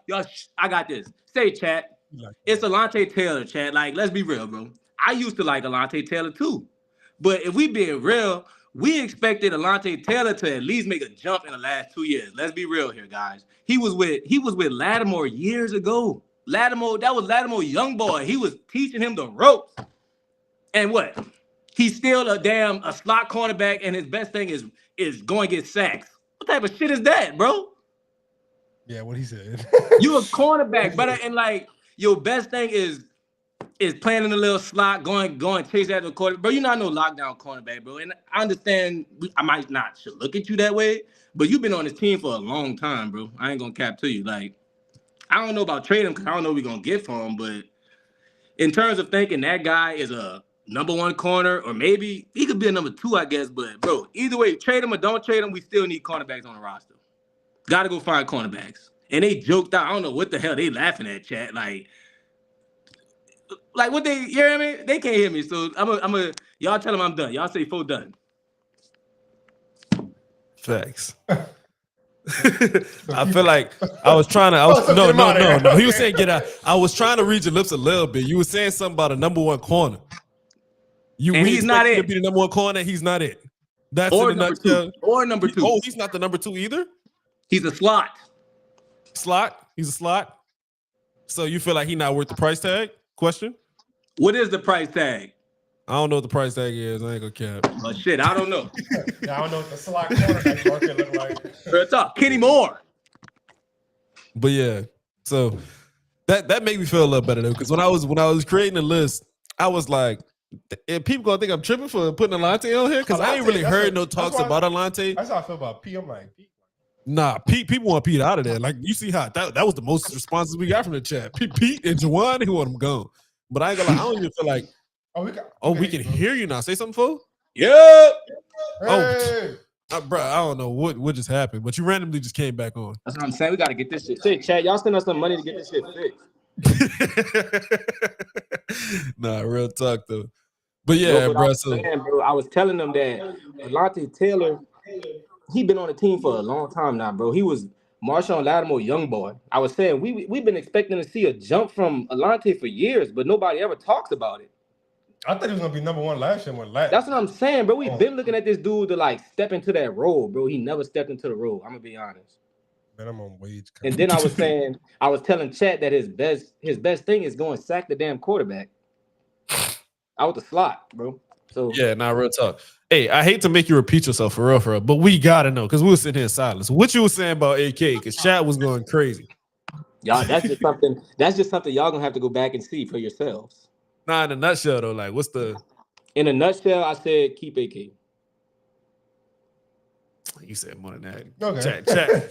I got this. Say, chat. It's Alante Taylor, chat. Like, let's be real, bro. I used to like Alante Taylor too. But if we being real, we expected Alante Taylor to at least make a jump in the last 2 years. Let's be real here, guys. He was with Lattimore years ago. That was Lattimore young boy. He was teaching him the ropes. And what? He's still a slot cornerback, and his best thing is going to get sacks. What type of shit is that, bro? Yeah, what he said. You a cornerback, brother, and like your best thing is playing in a little slot, going chase after the quarterback. Bro, you're not no lockdown cornerback, bro. And I understand I might not should look at you that way, but you've been on this team for a long time, bro. I ain't gonna cap to you. Like, I don't know about trading because I don't know what we're gonna get for him, but in terms of thinking that guy is a number one corner, or maybe he could be a number two, I guess. But bro, either way, trade him or don't trade him, we still need cornerbacks on the roster. Gotta go find cornerbacks. And they joked out. I don't know what the hell they laughing at, chat. Like what they, you hear me? They can't hear me. So I'm y'all tell them I'm done. Y'all say 4 done. Facts. I feel like I was trying to. No. He was saying get out. I was trying to read your lips a little bit. You were saying something about a number one corner. And he's not it. To be the number one corner. He's not it. That's or in the number nutshell. 2. Or number 2. Oh, he's not the number 2 either. He's a slot. He's a slot. So you feel like he's not worth the price tag? Question. What is the price tag? I don't know what the price tag is. I ain't gonna cap. Oh shit, I don't know. Yeah, I don't know what the slot cornerback market look like. Real talk, Kenny Moore. But yeah, so that made me feel a little better though, because when I was creating the list, I was like, and people gonna think I'm tripping for putting Alante on here because I ain't really heard no talks about Alante. That's how I feel about P. I'm like, nah, people want Pete out of there. Like, you see how that was the most responses we got from the chat. Pete and Juwan, he want him gone. But I ain't gonna lie, I don't even feel like. We can hear you now. Say something, fool. Yep. Hey. Bro, I don't know what just happened, but you randomly just came back on. That's what I'm saying. We gotta get this shit. Say, chat, y'all send us some money to get this shit fixed. Nah, real talk though. But yeah, bro. I was telling them that Alante Taylor, he been on the team for a long time now, bro. He was Marshawn Lattimore young boy. I was saying we've been expecting to see a jump from Alante for years, but nobody ever talks about it. I thought he was gonna be number one last year. That's what I'm saying, bro. We've been looking at this dude to like step into that role, bro. He never stepped into the role. I'm gonna be honest. Minimum wage. And then I was telling chat that his best thing is going sack the damn quarterback. Out the slot, bro. So yeah, real talk. Hey, I hate to make you repeat yourself for real, but we gotta know because we were sitting here in silence. What you were saying about AK? Because chat was going crazy. Y'all, that's just something y'all gonna have to go back and see for yourselves. Nah, in a nutshell though, like what's the? In a nutshell, I said keep AK. You said more than that. Okay.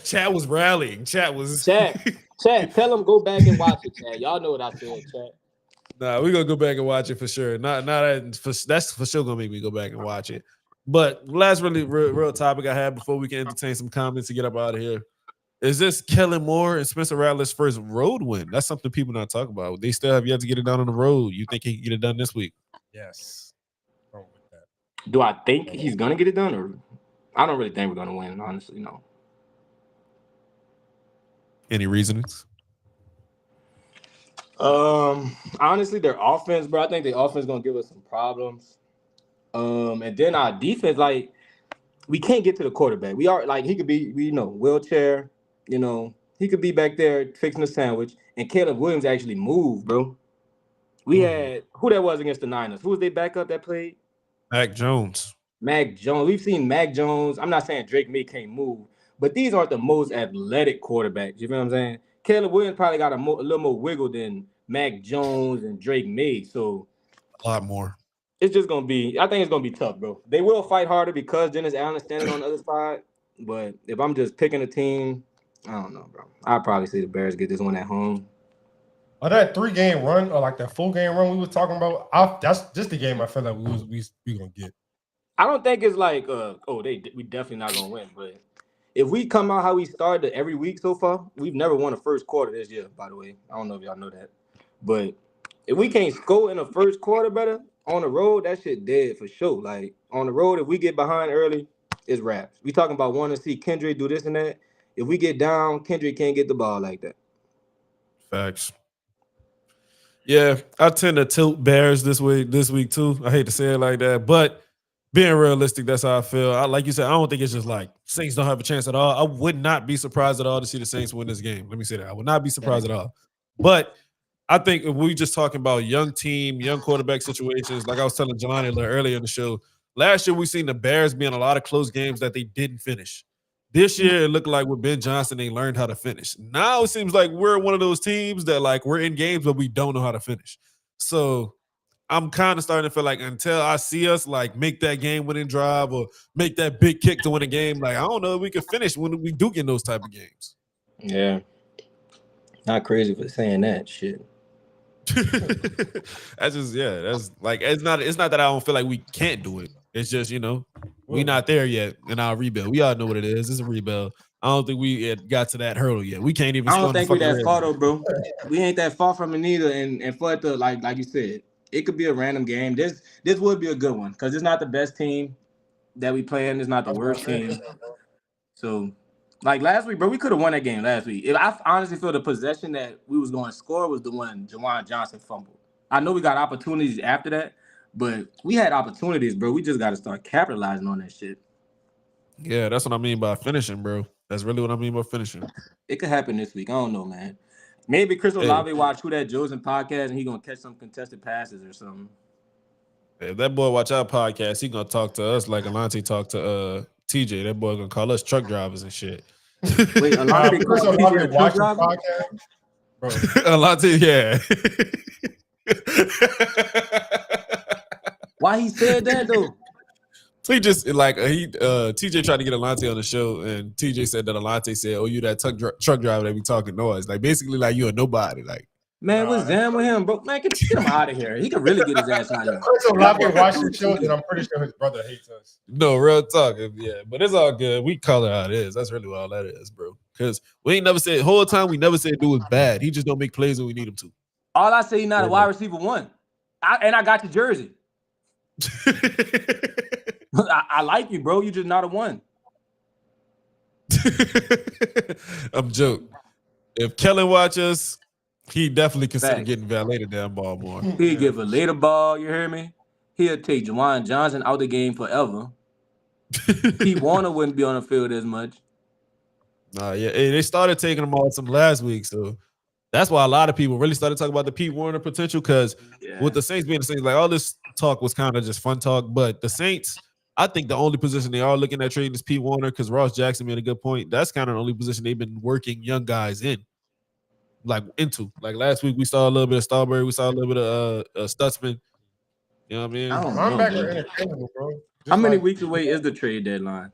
Chat was rallying. Chat. Tell them go back and watch it, chat. Y'all know what I said, chat. Nah, we're gonna go back and watch it for sure. That's for sure gonna make me go back and watch it. But last really real topic I had before we can entertain some comments to get up out of here. Is this Kellen Moore and Spencer Rattler's first road win? That's something people not talk about. They still have yet to get it done on the road. You think he can get it done this week? Yes. Wrong with that. Do I think he's gonna get it done, or I don't really think we're gonna win? Honestly, no. Any reasonings? Honestly, their offense, bro. I think the offense is gonna give us some problems. And then our defense, like, we can't get to the quarterback. We are like he could be, wheelchair. He could be back there fixing a sandwich. And Caleb Williams actually moved, bro. We had who that was against the Niners. Who was their backup that played? Mac Jones. We've seen Mac Jones. I'm not saying Drake May can't move, but these aren't the most athletic quarterbacks. You feel what I'm saying? Caleb Williams probably got a little more wiggle than Mac Jones and Drake made. So a lot more. it's just gonna be. I think it's gonna be tough, bro. They will fight harder because Dennis Allen is standing on the other side. But if I'm just picking a team, I don't know, bro. I'd probably say the Bears get this one at home. Oh, that 3-game run or like that 4-game run we was talking about, that's just the game I feel like we gonna get. I don't think it's like we definitely not gonna win, but if we come out how we started every week so far, we've never won a first quarter this year, by the way. I don't know if y'all know that. But if we can't score in the first quarter better on the road, that shit dead for sure. Like on the road, if we get behind early, it's wraps. We talking about wanting to see Kendrick do this and that. If we get down, Kendrick can't get the ball like that. Facts. Yeah, I tend to tilt Bears this week too. I hate to say it like that, but being realistic, that's how I feel. Like you said, I don't think it's just like Saints don't have a chance at all. I would not be surprised at all to see the Saints win this game. Let me say that. I would not be surprised at all. But I think if we just talking about young team, young quarterback situations, like I was telling Jelani earlier in the show, last year we seen the Bears be in a lot of close games that they didn't finish. This year, it looked like with Ben Johnson, they learned how to finish. Now it seems like we're one of those teams that like we're in games, but we don't know how to finish. So I'm kind of starting to feel like until I see us like make that game-winning drive or make that big kick to win a game, like I don't know if we can finish when we do get in those type of games. Yeah, not crazy for saying that shit. That's like it's not that I don't feel like we can't do it. It's just we not there yet in our rebuild. We all know what it is. It's a rebuild. I don't think we got to that hurdle yet. We can't even. I don't think we're that far though, bro. We ain't that far from it neither. And for it to like you said, it could be a random game. This would be a good one because it's not the best team that we play in. It's not the worst team. So. Like last week, bro, we could have won that game last week. I honestly feel the possession that we was going to score was the one Juwan Johnson fumbled. I know we got opportunities after that, but we had opportunities, bro. We just got to start capitalizing on that shit. Yeah, that's what I mean by finishing, bro. That's really what I mean by finishing. It could happen this week. I don't know, man. Maybe Chris Olave watch Who That Joce podcast and he gonna catch some contested passes or something. If that boy watch our podcast, he gonna talk to us like Alante talked to TJ. That boy gonna call us truck drivers and shit. Wait, Alante watch the podcast? Bro. Alante, yeah. Why he said that though? So he just TJ tried to get Alante on the show, and TJ said that Alante said, "Oh, you that truck driver that be talking noise." Like basically, like you a nobody. Like, man, what's Zam with him, bro? Man, get him out of here. He can really get his ass out of here. Chris Olave watching the show, and I'm pretty sure his brother hates us. No, real talk. Yeah, but it's all good. We call it how it is. That's really all that is, bro. Because we ain't never said whole time. We never said dude was bad. He just don't make plays when we need him to. All I say, he's not a wide receiver one. I got your jersey. I like you, bro. You just not a one. I'm joking. If Kellen watches, he definitely consider getting valeted damn ball more. He'd get valet the ball, you hear me? He'll take Juwan Johnson out the game forever. Pete Warner wouldn't be on the field as much. Nah, yeah. They started taking him off some last week, so that's why a lot of people really started talking about the Pete Warner potential because with the Saints being the Saints, like all this talk was kind of just fun talk, but the Saints, I think the only position they are looking at trading is Pete Warner because Ross Jackson made a good point. That's kind of the only position they've been working young guys in. Like last week, we saw a little bit of Stauberry, we saw a little bit of Stutzman. You know what I mean? I'm back for interchangeable, bro. How many weeks away is the trade deadline?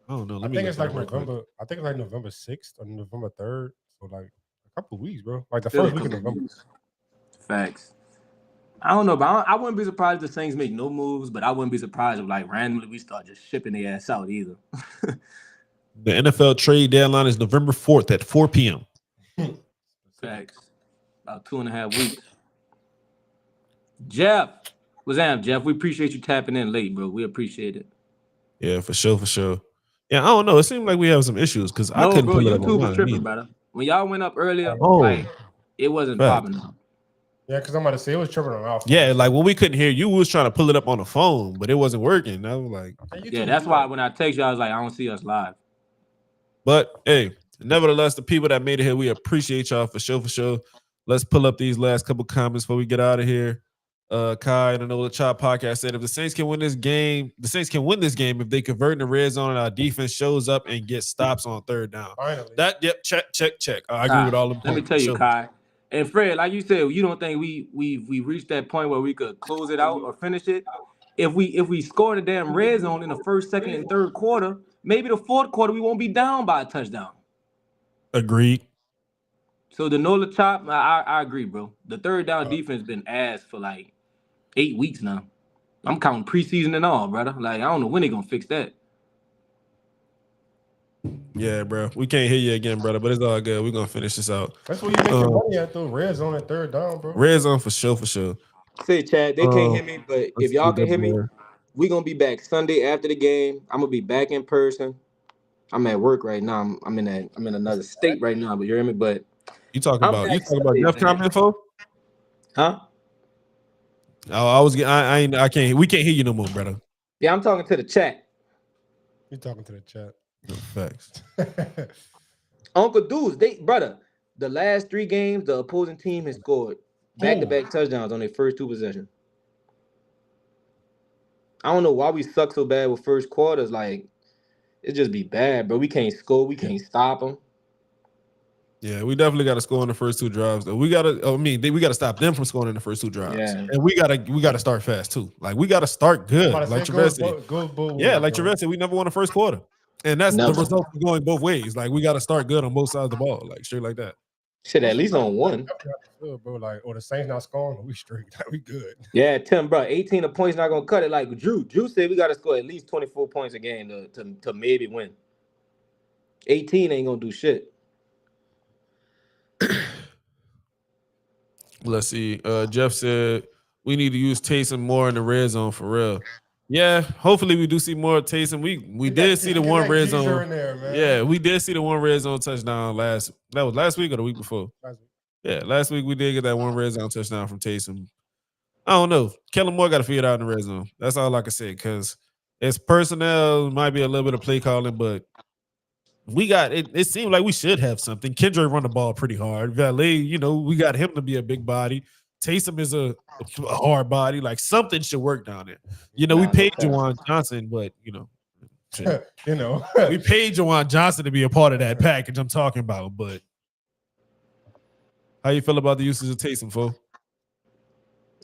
I don't know. I think it's like November. I think it's like November 6th or November 3rd. So like a couple of weeks, bro. Like the first week of November. Facts. I don't know, but I wouldn't be surprised if the Saints make no moves, but I wouldn't be surprised if like randomly we start just shipping their ass out either. The NFL trade deadline is November 4th at 4 p.m. Facts. About 2.5 weeks. Jeff. What's up, Jeff? We appreciate you tapping in late, bro. We appreciate it. Yeah, for sure. Yeah, I don't know. It seemed like we have some issues because I couldn't pull it up. YouTube was tripping, brother. When y'all went up earlier, like it wasn't popping up. Yeah, because I'm about to say it was tripping on our phone. Yeah, like when we couldn't hear you, we was trying to pull it up on the phone, but it wasn't working. I was like, yeah, that's why when I text you, I was like, I don't see us live. But hey, nevertheless, the people that made it here, we appreciate y'all for sure. Let's pull up these last couple comments before we get out of here. Kai and I know the Chop podcast said if the Saints can win this game, if they convert in the red zone and our defense shows up and gets stops on third down. Finally. Check. I agree with all of them. Let me tell you, Kai. And Fred, like you said, you don't think we reached that point where we could close it out or finish it. If we score the damn red zone in the first, second, and third quarter, maybe the fourth quarter we won't be down by a touchdown. Agreed. So the Nola chop, I agree, bro. The third down defense been ass for like 8 weeks now. I'm counting preseason and all, brother. Like I don't know when they gonna fix that. Yeah, bro. We can't hear you again, brother, but it's all good. We're gonna finish this out. That's where you make your money at, though. Red zone and third down, bro. Red zone for sure. Say, Chad, they can't hear me, but if y'all can hear me, we gonna be back Sunday after the game. I'm gonna be back in person. I'm at work right now. I'm in another state right now, but you hear me? But you talking about Jeff Compton info? Huh? Oh, I can't. We can't hear you no more, brother. Yeah, I'm talking to the chat. You talking to the chat? No, facts. Uncle Deuce, the last 3 games, the opposing team has scored back-to-back touchdowns on their first 2 possessions. I don't know why we suck so bad with first quarters. Like, it just be bad, bro. We can't score. We can't stop them. Yeah, we definitely got to score in the first 2 drives. Though we got to stop them from scoring in the first 2 drives. Yeah. And we gotta start fast too. Like we gotta start good. Like Travis said. Like Travis said, we never won the first quarter. And that's the result of going both ways. Like we gotta start good on both sides of the ball, like straight like that. Shit, at least on one. Bro, like, or the Saints not scoring, we straight. We good. Yeah, Tim, bro, 18 points not gonna cut it. Like Drew said, we gotta score at least 24 points a game to maybe win. 18 ain't gonna do shit. Let's see. Jeff said we need to use Taysom more in the red zone for real. Yeah, hopefully we do see more Taysom. We did see the one red zone. Yeah, we did see the one red zone touchdown last week or the week before. Last week we did get that one red zone touchdown from Taysom. I don't know. Kellen Moore got to figure it out in the red zone. That's all I can say because it's personnel, might be a little bit of play calling, but we got it. It seemed like we should have something. Kendrick run the ball pretty hard. Valet, we got him to be a big body. Taysom is a hard body. Like something should work down there. We paid Juwan Johnson, but we paid Juwan Johnson to be a part of that package I'm talking about. But how you feel about the usage of Taysom, fool?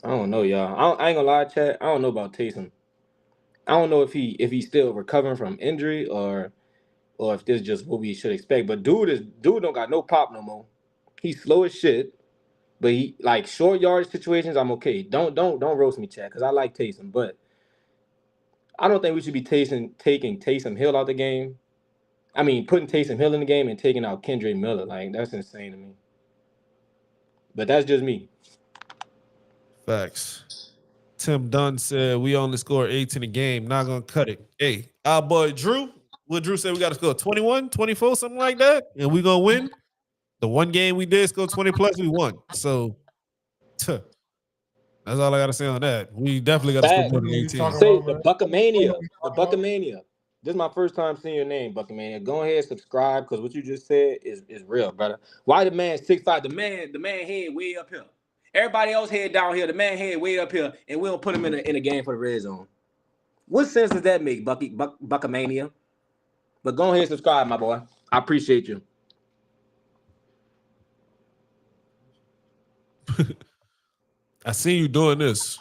I don't know, y'all. I ain't gonna lie, Chad. I don't know about Taysom. I don't know if he's still recovering from injury or if this is just what we should expect. But dude don't got no pop no more. He's slow as shit. But he like short yardage situations, I'm okay. Don't roast me, Chad, because I like Taysom. But I don't think we should be taking Taysom Hill out the game. I mean, putting Taysom Hill in the game and taking out Kendrick Miller. Like, that's insane to me. But that's just me. Facts. Tim Dunn said we only score 18 a game. Not gonna cut it. Hey, our boy Drew. What Drew said we got to score 21, 24, something like that, and we gonna win. The one game we did score 20 plus, we won. So that's all I gotta say on that. We definitely got to score more than 18. Say the Buckamania. This is my first time seeing your name, Buckamania. Go ahead, subscribe, because what you just said is real, brother. Why the man 6'5"? The man head way up here. Everybody else head down here. The man head way up here, and we don't put him in a game for the red zone. What sense does that make, Buckamania? But go ahead and subscribe, my boy. I appreciate you. I seen you doing this.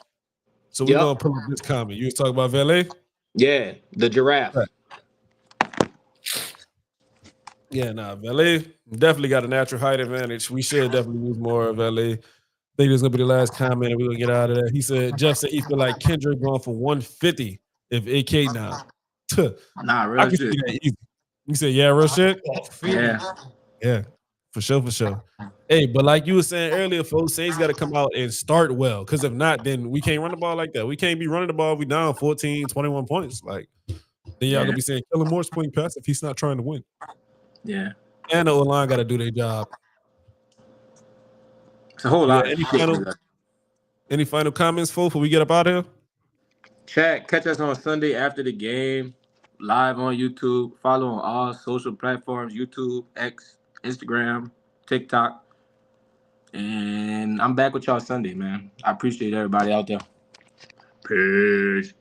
So we're going to pull up this comment. You was talking about Valet? Yeah, the giraffe. Right. Yeah, Valet definitely got a natural height advantage. We should definitely use more of Valet. I think this is going to be the last comment, and we're going to get out of there. He said, Jeff said he feel like Kendrick going for 150 if AK now. Nah, real shit. He said, yeah, real shit? Yeah, for sure. Hey, but like you were saying earlier, folks, Saints got to come out and start well, because if not, then we can't run the ball like that. We can't be running the ball. We down 14, 21 points. Like, then y'all going to be saying, Kellen Moore's playing pass if he's not trying to win. Yeah. And the O-line got to do their job. It's a whole lot. Any final comments, folks, before we get up out of here? Chat, catch us on Sunday after the game, live on YouTube. Follow on all social platforms, YouTube, X, Instagram, TikTok. And I'm back with y'all Sunday, man. I appreciate everybody out there. Peace.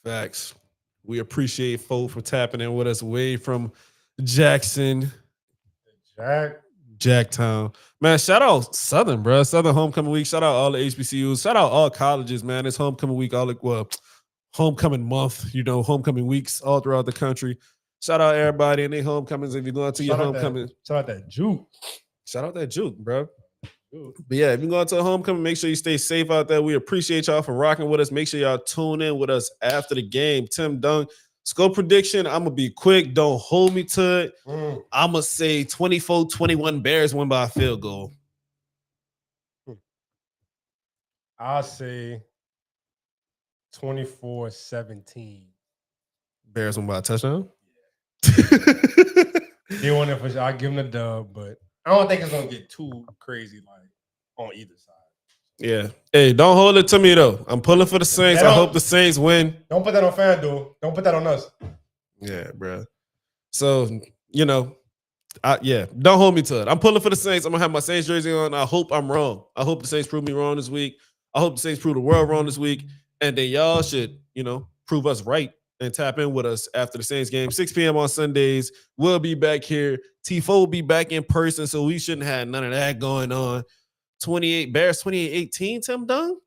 Facts. We appreciate folks for tapping in with us away from Jackson. Jack. Jacktown. Man, shout out Southern, bro. Southern homecoming week. Shout out all the HBCUs. Shout out all colleges, man. It's homecoming week, homecoming month, homecoming weeks all throughout the country. Shout out everybody and their homecomings. If you're going to your homecoming. Shout out that juke. Shout out that juke, bro. But yeah, if you're going to a homecoming, make sure you stay safe out there. We appreciate y'all for rocking with us. Make sure y'all tune in with us after the game. Tim Dung, score prediction. I'm going to be quick. Don't hold me to it. I'm going to say 24-21 Bears win by a field goal. I'll say 24-17. Bears win by a touchdown? They won it for sure. I'll give them the dub, but I don't think it's going to get too crazy like on either side. Yeah. Hey, don't hold it to me, though. I'm pulling for the Saints. I hope the Saints win. Don't put that on FanDuel. Don't put that on us. Yeah, bro. So, don't hold me to it. I'm pulling for the Saints. I'm going to have my Saints jersey on. I hope I'm wrong. I hope the Saints prove me wrong this week. I hope the Saints prove the world wrong this week. And then y'all should, prove us right and tap in with us after the Saints game. 6 p.m. on Sundays. We'll be back here. T4 will be back in person, so we shouldn't have none of that going on. Bears 28-18, Tim Dung?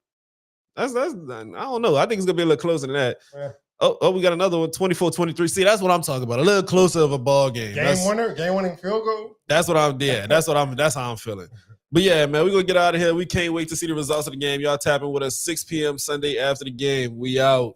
That's I don't know. I think it's going to be a little closer than that. Yeah. Oh, we got another one, 24-23. See, that's what I'm talking about. A little closer of a ball game. Game-winning field goal? That's how I'm feeling. But yeah, man, we're going to get out of here. We can't wait to see the results of the game. Y'all tapping with us 6 p.m. Sunday after the game. We out.